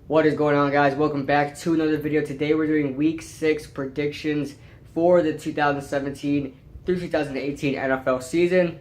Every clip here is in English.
What is going on, guys? Welcome back to another video. Today we're doing week 6 predictions for the 2017 through 2018 NFL season.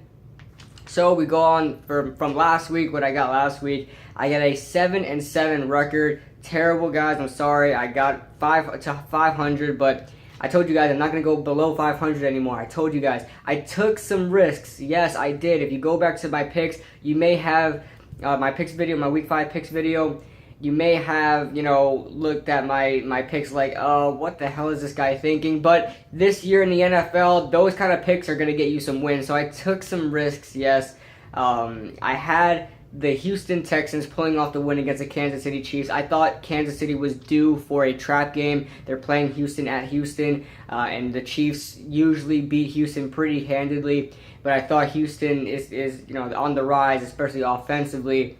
So we go on from last week, what I got last week. I got a 7-7 record. Terrible, guys. I'm sorry. I got 5 to 500, but I told you guys I'm not going to go below 500 anymore. I told you guys. I took some risks. Yes, I did. If you go back to my picks, you may have my picks video, my week 5 picks video. You may have, looked at my picks like, oh, what the hell is this guy thinking? But this year in the NFL, those kind of picks are going to get you some wins. So I took some risks, yes. I had the Houston Texans pulling off the win against the Kansas City Chiefs. I thought Kansas City was due for a trap game. They're playing Houston at Houston, and the Chiefs usually beat Houston pretty handedly. But I thought Houston is on the rise, especially offensively.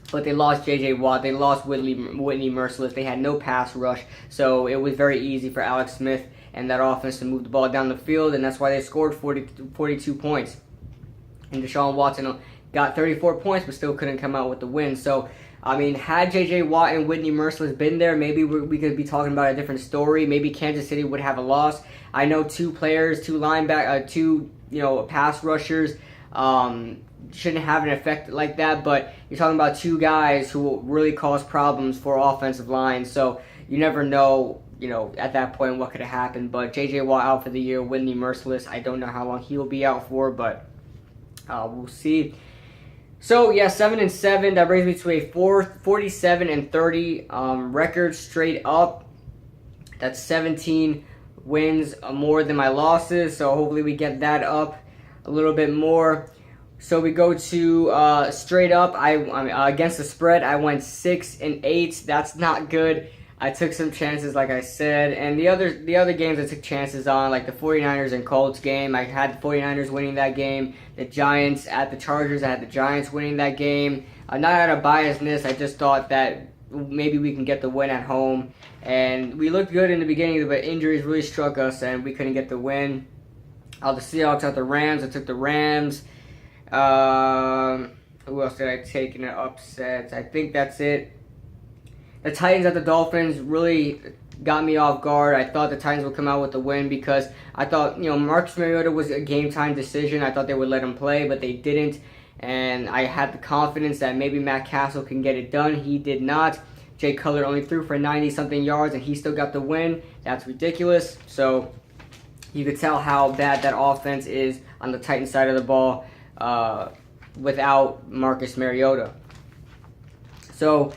But they lost J.J. Watt. They lost Whitney Merciless. They had no pass rush. So it was very easy for Alex Smith and that offense to move the ball down the field. And that's why they scored 42 points. And Deshaun Watson got 34 points but still couldn't come out with the win. So, I mean, had J.J. Watt and Whitney Merciless been there, maybe we could be talking about a different story. Maybe Kansas City would have a loss. I know two players, two pass rushers, shouldn't have an effect like that, but you're talking about two guys who will really cause problems for offensive lines, so you never know, at that point what could have happened. But J.J. Watt out for the year, Whitney Merciless, I don't know how long he will be out for, but we'll see. So, yeah, 7-7, that brings me to a 47-30 record straight up. That's 17 wins more than my losses, so hopefully we get that up a little bit more. So we go to straight up. Against the spread, I went 6-8. That's not good. I took some chances, like I said, and the other games I took chances on, like the 49ers and Colts game. I had the 49ers winning that game. The Giants at the Chargers, I had the Giants winning that game. Not out of biasness. I just thought that maybe we can get the win at home, and we looked good in the beginning, but injuries really struck us, and we couldn't get the win. The Seahawks at the Rams. I took the Rams. Who else did I take in the upsets? I think that's it. The Titans at the Dolphins really got me off guard. I thought the Titans would come out with the win because I thought, Marcus Mariota was a game-time decision. I thought they would let him play, but they didn't. And I had the confidence that maybe Matt Castle can get it done. He did not. Jay Cutler only threw for 90-something yards, and he still got the win. That's ridiculous. So you could tell how bad that offense is on the Titans side of the ball without Marcus Mariota. So,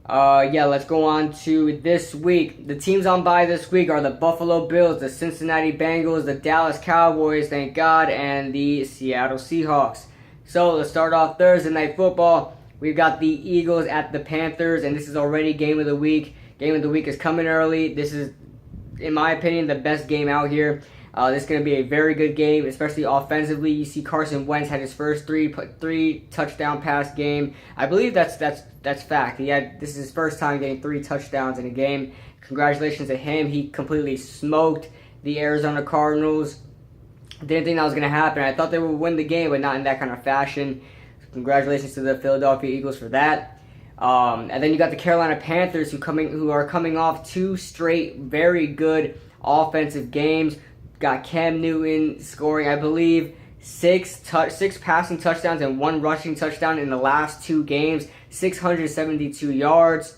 let's go on to this week. The teams on bye this week are the Buffalo Bills, the Cincinnati Bengals, the Dallas Cowboys, thank God, and the Seattle Seahawks. So, let's start off Thursday Night Football. We've got the Eagles at the Panthers, and this is already Game of the Week. Game of the Week is coming early. This is, in my opinion, the best game out here. This is going to be a very good game, especially offensively. You see Carson Wentz had his first three touchdown pass game. I believe that's fact. This is his first time getting 3 touchdowns in a game. Congratulations to him. He completely smoked the Arizona Cardinals. Didn't think that was going to happen. I thought they would win the game, but not in that kind of fashion. So congratulations to the Philadelphia Eagles for that. And then you got the Carolina Panthers who are coming off 2 straight very good offensive games. Got Cam Newton scoring, I believe, 6 passing touchdowns and 1 rushing touchdown in the last 2 games, 672 yards,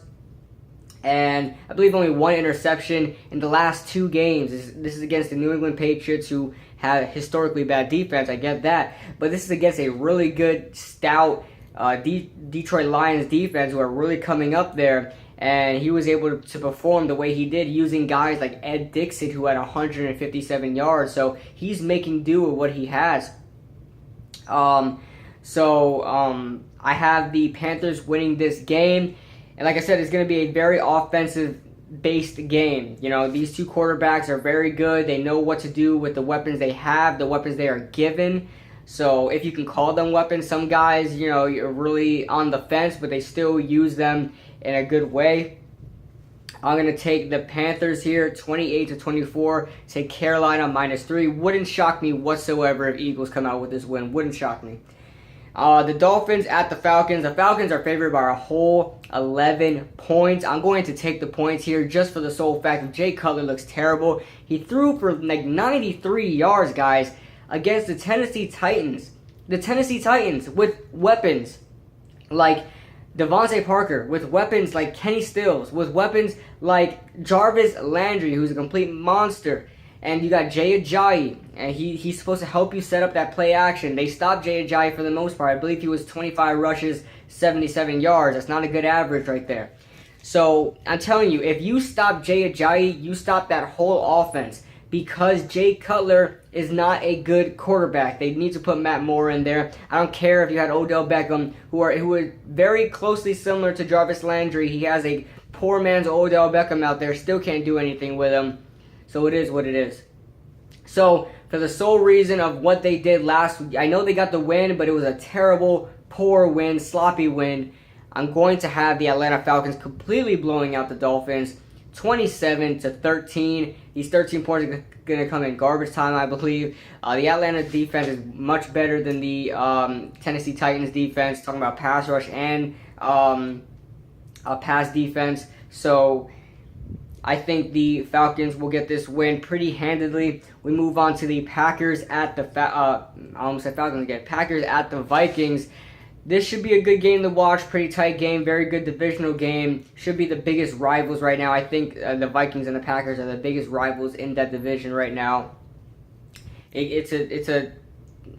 and I believe only 1 interception in the last 2 games. This is against the New England Patriots, who have historically bad defense. I get that, but this is against a really good, stout Detroit Lions defense who are really coming up there. And he was able to perform the way he did using guys like Ed Dixon, who had 157 yards. So he's making do with what he has. I have the Panthers winning this game. And like I said, it's going to be a very offensive-based game. These 2 quarterbacks are very good. They know what to do with the weapons they have, the weapons they are given. So if you can call them weapons, some guys, you're really on the fence, but they still use them in a good way. I'm going to take the Panthers here, 28-24. Take Carolina -3. Wouldn't shock me whatsoever if Eagles come out with this win. Wouldn't shock me. The Dolphins at the Falcons. The Falcons are favored by a whole 11 points. I'm going to take the points here just for the sole fact that Jay Cutler looks terrible. He threw for like 93 yards, guys, against the Tennessee Titans. The Tennessee Titans with weapons like Devontae Parker, with weapons like Kenny Stills, with weapons like Jarvis Landry, who's a complete monster. And you got Jay Ajayi, and he's supposed to help you set up that play action. They stopped Jay Ajayi for the most part. I believe he was 25 rushes, 77 yards. That's not a good average right there. So I'm telling you, if you stop Jay Ajayi, you stop that whole offense, because Jay Cutler is not a good quarterback. They need to put Matt Moore in there. I don't care if you had Odell Beckham, who are very closely similar to Jarvis Landry. He has a poor man's Odell Beckham out there. Still can't do anything with him. So it is what it is. So for the sole reason of what they did last week, I know they got the win, but it was a terrible, poor win, sloppy win. I'm going to have the Atlanta Falcons completely blowing out the Dolphins, 27-13. These 13 points are going to come in garbage time, I believe. The Atlanta defense is much better than the Tennessee Titans defense, talking about pass rush and pass defense. So I think the Falcons will get this win pretty handedly. We move on to the Packers at the I almost said Falcons again. Packers at the Vikings. This should be a good game to watch. Pretty tight game. Very good divisional game. Should be the biggest rivals right now. I think the Vikings and the Packers are the biggest rivals in that division right now. It's a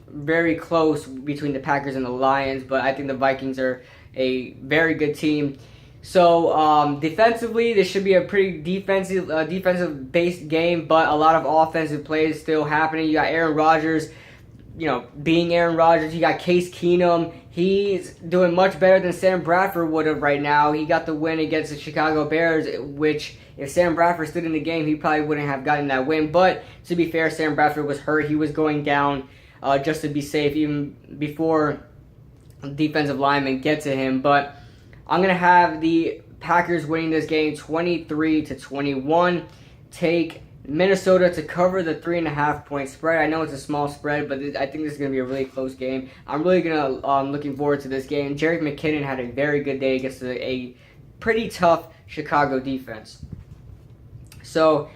very close between the Packers and the Lions, but I think the Vikings are a very good team. So defensively, this should be a pretty defensive-based game, but a lot of offensive plays still happening. You got Aaron Rodgers, being Aaron Rodgers. You got Case Keenum. He's doing much better than Sam Bradford would have right now. He got the win against the Chicago Bears, which if Sam Bradford stood in the game, he probably wouldn't have gotten that win. But to be fair, Sam Bradford was hurt. He was going down just to be safe, even before defensive linemen get to him. But I'm going to have the Packers winning this game 23-21. Take Minnesota to cover the 3.5-point spread. I know it's a small spread, but I think this is going to be a really close game. I'm really looking forward to this game. Jerick McKinnon had a very good day against a pretty tough Chicago defense. So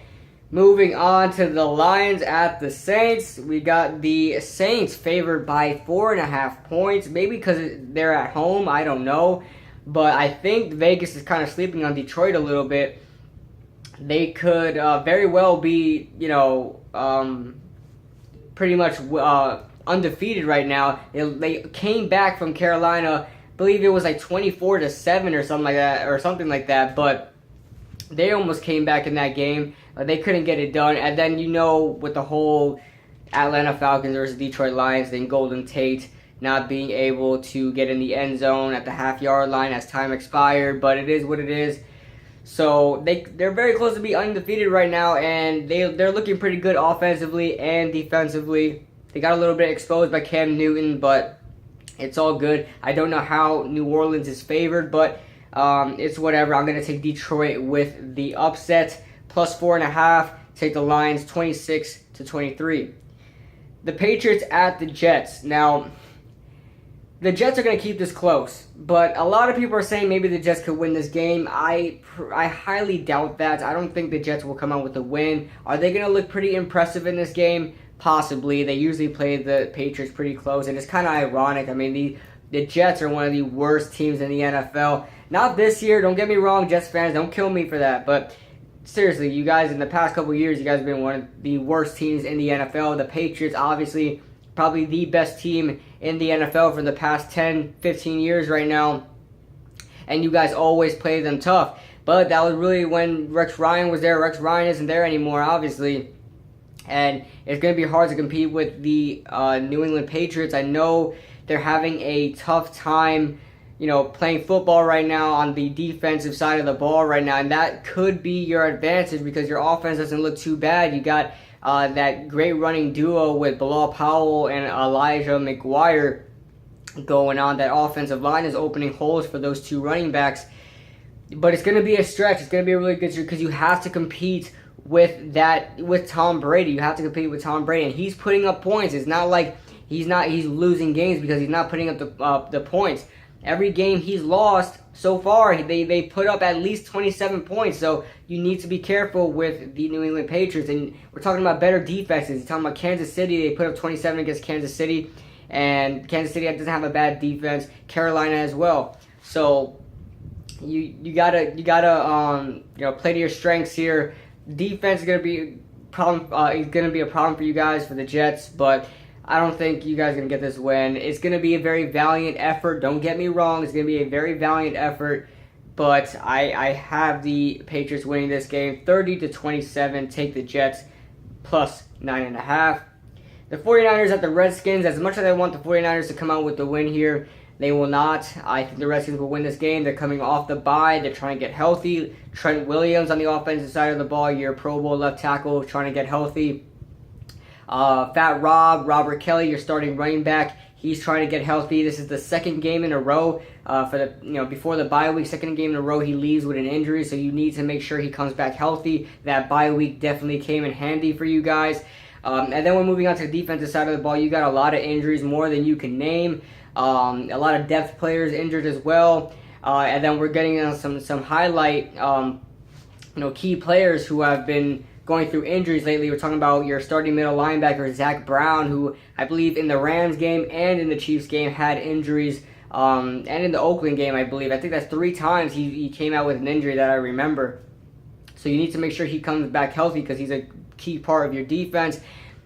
moving on to the Lions at the Saints. We got the Saints favored by 4.5 points. Maybe because they're at home. I don't know. But I think Vegas is kind of sleeping on Detroit a little bit. They could very well be, pretty much undefeated right now. They came back from Carolina. I believe it was like 24-7 or something like that. But they almost came back in that game. They couldn't get it done. And then with the whole Atlanta Falcons versus Detroit Lions thing, Golden Tate not being able to get in the end zone at the half-yard line as time expired, but it is what it is. So they're very close to be undefeated right now, and they're looking pretty good offensively and defensively. They got a little bit exposed by Cam Newton, but it's all good. I don't know how New Orleans is favored, but it's whatever. I'm going to take Detroit with the upset, plus 4.5. Take the Lions 26-23. The Patriots at the Jets. Now, the Jets are going to keep this close, but a lot of people are saying maybe the Jets could win this game. I highly doubt that. I don't think the Jets will come out with a win. Are they going to look pretty impressive in this game? Possibly. They usually play the Patriots pretty close, and it's kind of ironic. I mean, the Jets are one of the worst teams in the NFL. Not this year. Don't get me wrong, Jets fans. Don't kill me for that, but seriously, you guys, in the past couple years, you guys have been one of the worst teams in the NFL. The Patriots, obviously, probably the best team in the NFL for the past 10, 15 years right now. And you guys always play them tough. But that was really when Rex Ryan was there. Rex Ryan isn't there anymore, obviously. And it's going to be hard to compete with the New England Patriots. I know they're having a tough time, playing football right now on the defensive side of the ball right now. And that could be your advantage because your offense doesn't look too bad. You got that great running duo with Bilal Powell and Elijah McGuire going on. That offensive line is opening holes for those two running backs. But it's going to be a stretch. It's going to be a really good stretch because you have to compete with Tom Brady. You have to compete with Tom Brady, and he's putting up points. It's not like He's losing games because he's not putting up the points. Every game he's lost so far, they put up at least 27 points. So you need to be careful with the New England Patriots. And we're talking about better defenses. You're talking about Kansas City. They put up 27 against Kansas City. And Kansas City doesn't have a bad defense. Carolina as well. So you gotta play to your strengths here. Defense is gonna be a problem for you guys, for the Jets, but I don't think you guys are going to get this win. It's going to be a very valiant effort. Don't get me wrong. It's going to be a very valiant effort. But I have the Patriots winning this game 30-27. Take the Jets plus 9.5. The 49ers at the Redskins. As much as I want the 49ers to come out with the win here, they will not. I think the Redskins will win this game. They're coming off the bye. They're trying to get healthy. Trent Williams on the offensive side of the ball, your Pro Bowl left tackle, trying to get healthy. Fat Robert Kelly, your starting running back, he's trying to get healthy. This is the second game in a row before the bye week. Second game in a row he leaves with an injury, so you need to make sure he comes back healthy. That bye week definitely came in handy for you guys. And then we're moving on to the defensive side of the ball. You got a lot of injuries, more than you can name. A lot of depth players injured as well. And then we're getting some highlight key players who have been going through injuries lately. We're talking about your starting middle linebacker, Zach Brown, who I believe in the Rams game and in the Chiefs game had injuries, and in the Oakland game, I believe. I think that's 3 times he came out with an injury that I remember. So you need to make sure he comes back healthy because he's a key part of your defense.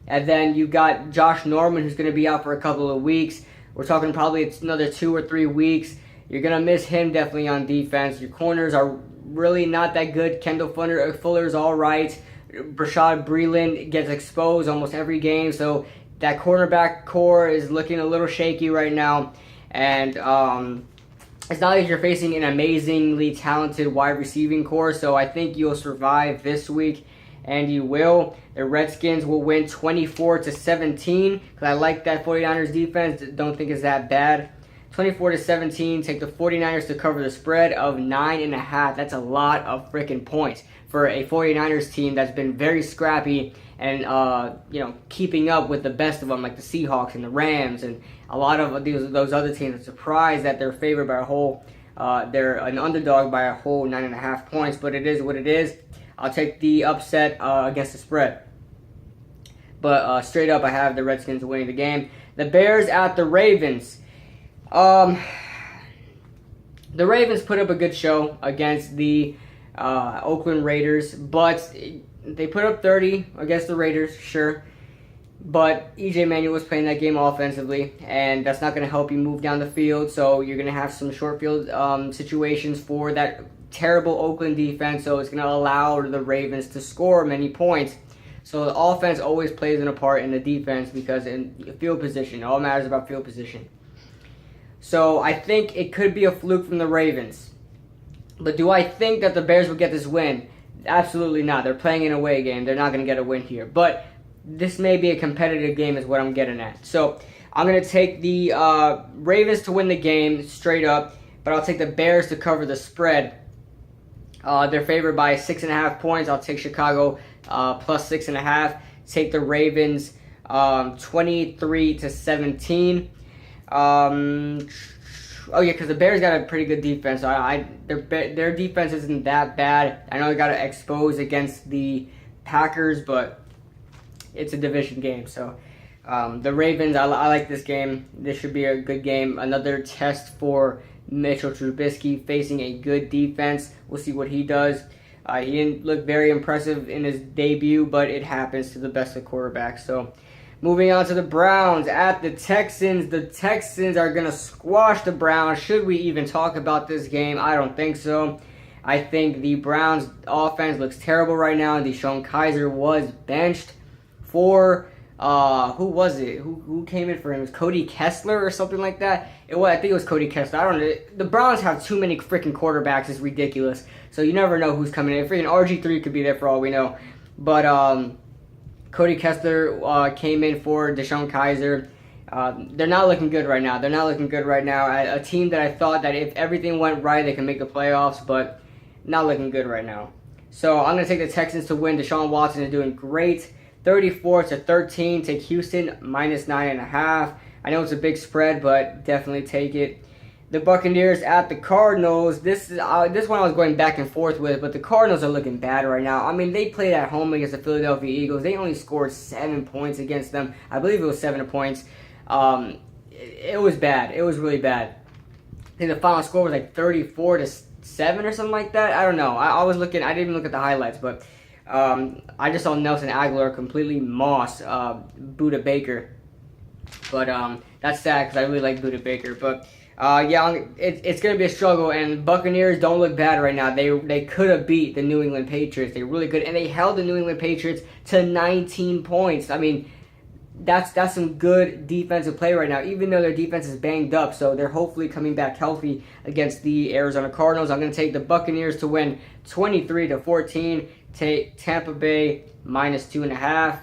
And then you've got Josh Norman, who's going to be out for a couple of weeks. We're talking probably it's another 2 or 3 weeks. You're going to miss him definitely on defense. Your corners are really not that good. Kendall Fuller's all right. Brashad Breeland gets exposed almost every game, so that cornerback core is looking a little shaky right now. And it's not like you're facing an amazingly talented wide receiving core, so I think you'll survive this week, and you will. The Redskins will win 24-17, because I like that 49ers defense. Don't think it's that bad. 24-17, take the 49ers to cover the spread of 9.5. That's a lot of freaking points for a 49ers team that's been very scrappy and keeping up with the best of them, like the Seahawks and the Rams and a lot of those other teams. I'm surprised that they're favored by a whole. They're an underdog by a whole 9.5 points, but it is what it is. I'll take the upset against the spread. But straight up, I have the Redskins winning the game. The Bears at the Ravens. The Ravens put up a good show against the Oakland Raiders, but they put up 30 against the Raiders, sure. But E.J. Manuel was playing that game offensively, and that's not going to help you move down the field, so you're going to have some short field situations for that terrible Oakland defense, so it's going to allow the Ravens to score many points. So the offense always plays a part in the defense because in field position, it all matters about field position. So I think it could be a fluke from the Ravens. But do I think that the Bears will get this win? Absolutely not. They're playing an away game. They're not going to get a win here. But this may be a competitive game is what I'm getting at. So I'm going to take the Ravens to win the game straight up. But I'll take the Bears to cover the spread. They're favored by 6.5 points. I'll take Chicago plus 6.5. Take the Ravens 23-17. Oh yeah, because the Bears got a pretty good defense. Their defense isn't that bad. I know they got to expose against the Packers, but it's a division game. So the Ravens, I like this game. This should be a good game. Another test for Mitchell Trubisky facing a good defense. We'll see what he does. He didn't look very impressive in his debut, but it happens to the best of quarterbacks. So moving on to the Browns at the Texans. The Texans are going to squash the Browns. Should we even talk about this game? I don't think so. I think the Browns offense looks terrible right now. Deshaun Kaiser was benched for, who was it? Who came in for him? It was Cody Kessler or something like that? I think it was Cody Kessler. I don't know. The Browns have too many freaking quarterbacks. It's ridiculous. So you never know who's coming in. Freaking RG3 could be there for all we know. But, Cody Kessler came in for Deshaun Kaiser. They're not looking good right now. A team that I thought that if everything went right, they can make the playoffs, but not looking good right now. So I'm going to take the Texans to win. Deshaun Watson is doing great. 34-13. Take Houston -9.5. I know it's a big spread, but definitely take it. The Buccaneers at the Cardinals. This one I was going back and forth with, but the Cardinals are looking bad right now. I mean, they played at home against the Philadelphia Eagles. They only scored 7 points against them. I believe it was 7 points. It was bad. It was really bad. I think the final score was like 34-7 or something like that. I don't know. I was looking. I didn't even look at the highlights, but I just saw Nelson Aguilar completely moss Budda Baker. But that's sad because I really like Budda Baker. But yeah, it's going to be a struggle, and Buccaneers don't look bad right now. They could have beat the New England Patriots. They really could, and they held the New England Patriots to 19 points. I mean, that's some good defensive play right now, even though their defense is banged up. So they're hopefully coming back healthy against the Arizona Cardinals. I'm going to take the Buccaneers to win 23-14. Take Tampa Bay -2.5.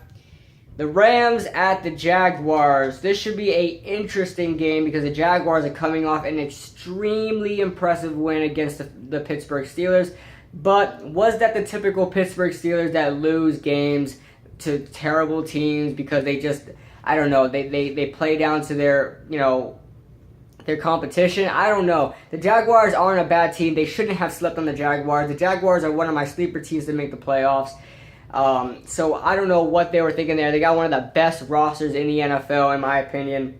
The Rams at the Jaguars. This should be an interesting game because the Jaguars are coming off an extremely impressive win against the Pittsburgh Steelers. But was that the typical Pittsburgh Steelers that lose games to terrible teams because they just, I don't know, they play down to their, their competition? I don't know. The Jaguars aren't a bad team. They shouldn't have slept on the Jaguars. The Jaguars are one of my sleeper teams to make the playoffs. So I don't know what they were thinking there. They got one of the best rosters in the NFL, in my opinion.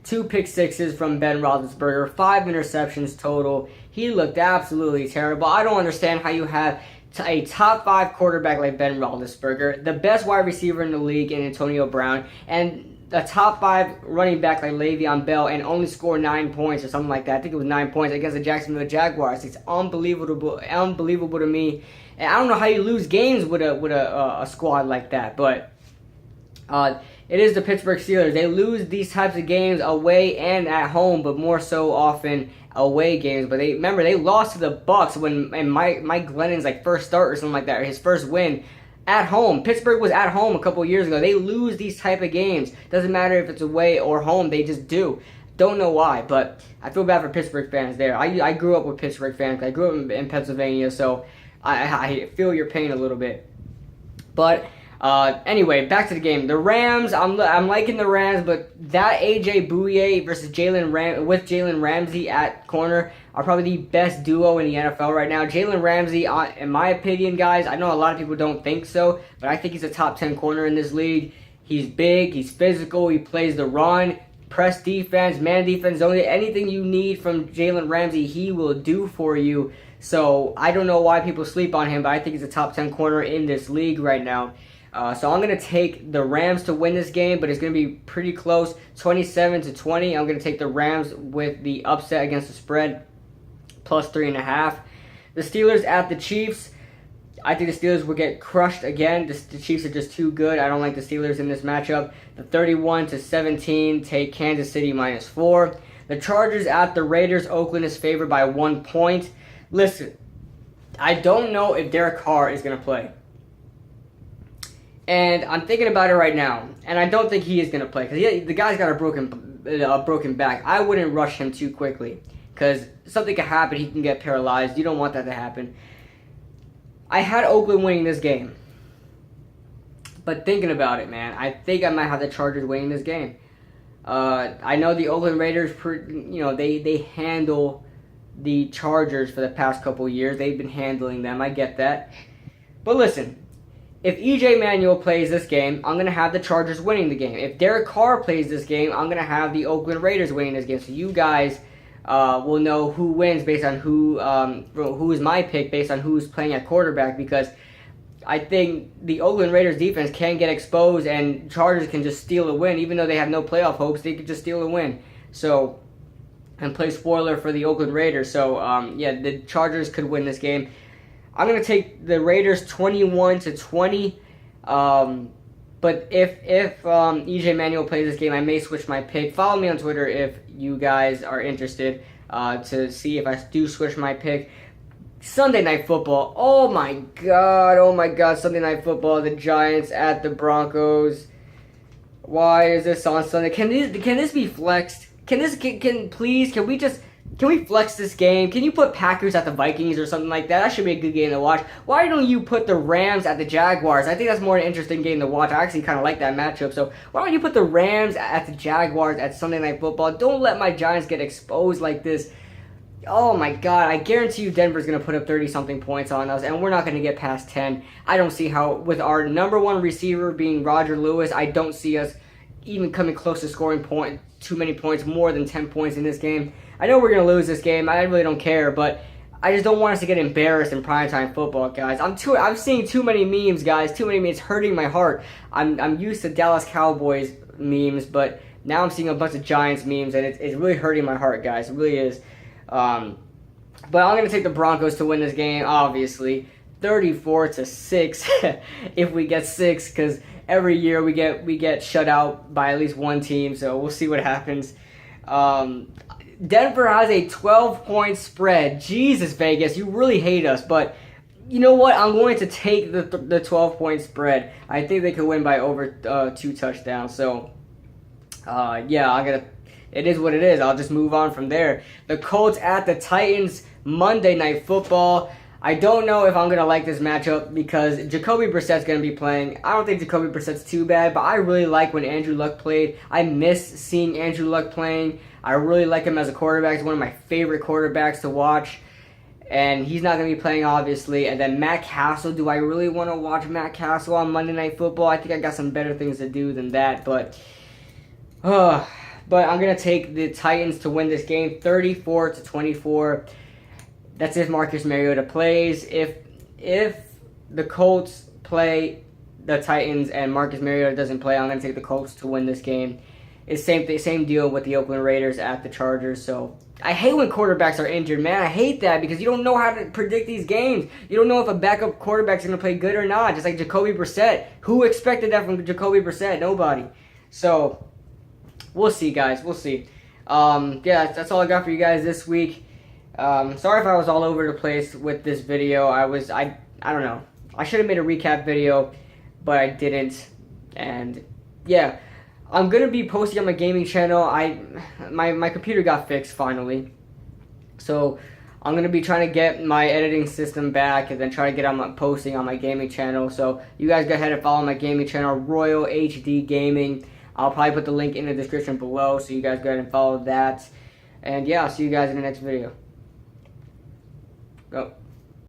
2 pick sixes from Ben Roethlisberger, 5 interceptions total. He looked absolutely terrible. I don't understand how you have a top 5 quarterback like Ben Roethlisberger, the best wide receiver in the league in Antonio Brown, and a top 5 running back like Le'Veon Bell, and only score 9 points or something like that. I think it was 9 points against the Jacksonville Jaguars. It's unbelievable to me. And I don't know how you lose games with a squad like that, but it is the Pittsburgh Steelers. They lose these types of games away and at home, but more so often away games. But they lost to the Bucs when Mike Glennon's first start or something like that, or his first win at home. Pittsburgh was at home a couple years ago. They lose these type of games. Doesn't matter if it's away or home. They just do. Don't know why, but I feel bad for Pittsburgh fans there. I grew up with Pittsburgh fans. I grew up in Pennsylvania, so I feel your pain a little bit. But anyway, back to the game. The Rams, I'm liking the Rams, but that AJ Bouye versus Jalen Ramsey at corner are probably the best duo in the NFL right now. Jalen Ramsey, in my opinion, guys, I know a lot of people don't think so, but I think he's a top 10 corner in this league. He's big, he's physical, he plays the run, press defense, man defense, zone. Anything you need from Jalen Ramsey, he will do for you. So I don't know why people sleep on him, but I think he's a top 10 corner in this league right now. So I'm going to take the Rams to win this game, but it's going to be pretty close, 27-20. I'm going to take the Rams with the upset against the spread, plus 3.5. The Steelers at the Chiefs. I think the Steelers will get crushed again. The Chiefs are just too good. I don't like the Steelers in this matchup. The 31-17, take Kansas City -4. The Chargers at the Raiders. Oakland is favored by 1 point. Listen, I don't know if Derek Carr is going to play. And I'm thinking about it right now, and I don't think he is going to play because the guy's got a broken back. I wouldn't rush him too quickly because something could happen. He can get paralyzed. You don't want that to happen. I had Oakland winning this game, but thinking about it, man, I think I might have the Chargers winning this game. I know the Oakland Raiders, they handle the Chargers for the past couple years. They've been handling them. I get that, but listen. If EJ Manuel plays this game, I'm going to have the Chargers winning the game. If Derek Carr plays this game, I'm going to have the Oakland Raiders winning this game. So you guys will know who wins based on who is my pick based on who's playing at quarterback, because I think the Oakland Raiders defense can get exposed and Chargers can just steal a win. Even though they have no playoff hopes, they could just steal a win. So, and play spoiler for the Oakland Raiders. So, yeah, the Chargers could win this game. I'm going to take the Raiders 21-20. But if EJ Manuel plays this game, I may switch my pick. Follow me on Twitter if you guys are interested to see if I do switch my pick. Sunday Night Football. Oh my God. Sunday Night Football. The Giants at the Broncos. Why is this on Sunday? Can this be flexed? Can we just Can we flex this game? Can you put Packers at the Vikings or something like that? That should be a good game to watch. Why don't you put the Rams at the Jaguars? I think that's more an interesting game to watch. I actually kind of like that matchup. So why don't you put the Rams at the Jaguars at Sunday Night Football? Don't let my Giants get exposed like this. Oh my God, I guarantee you Denver's going to put up 30-something points on us, and we're not going to get past 10. I don't see how, with our number one receiver being Roger Lewis, I don't see us even coming close to scoring too many points, more than 10 points in this game. I know we're going to lose this game. I really don't care, but I just don't want us to get embarrassed in primetime football, guys. I'm seeing too many memes, guys. Too many memes. It's hurting my heart. I'm used to Dallas Cowboys memes, but now I'm seeing a bunch of Giants memes, and it's really hurting my heart, guys. It really is. But I'm going to take the Broncos to win this game, obviously. 34-6 if we get 6, because every year we get shut out by at least one team, so we'll see what happens. Denver has a 12-point spread. Jesus, Vegas, you really hate us, but you know what? I'm going to take the 12-point spread. I think they could win by over 2 touchdowns, so yeah, it is what it is. I'll just move on from there. The Colts at the Titans, Monday Night Football. I don't know if I'm going to like this matchup because Jacoby Brissett's going to be playing. I don't think Jacoby Brissett's too bad, but I really like when Andrew Luck played. I miss seeing Andrew Luck playing. I really like him as a quarterback. He's one of my favorite quarterbacks to watch. And he's not going to be playing, obviously. And then Matt Castle. Do I really want to watch Matt Castle on Monday Night Football? I think I got some better things to do than that, but I'm going to take the Titans to win this game 34-24. That's if Marcus Mariota plays. If the Colts play the Titans and Marcus Mariota doesn't play, I'm going to take the Colts to win this game. It's same deal with the Oakland Raiders at the Chargers. So I hate when quarterbacks are injured, man. I hate that because you don't know how to predict these games. You don't know if a backup quarterback's going to play good or not, just like Jacoby Brissett. Who expected that from Jacoby Brissett? Nobody. So we'll see, guys. We'll see. Yeah, that's all I got for you guys this week. Sorry if I was all over the place with this video. I don't know. I should have made a recap video, but I didn't. And yeah, I'm gonna be posting on my gaming channel. My computer got fixed finally, so I'm gonna be trying to get my editing system back and then try to get on posting on my gaming channel. So you guys go ahead and follow my gaming channel, Royal HD Gaming. I'll probably put the link in the description below, so you guys go ahead and follow that. And yeah, I'll see you guys in the next video. Go.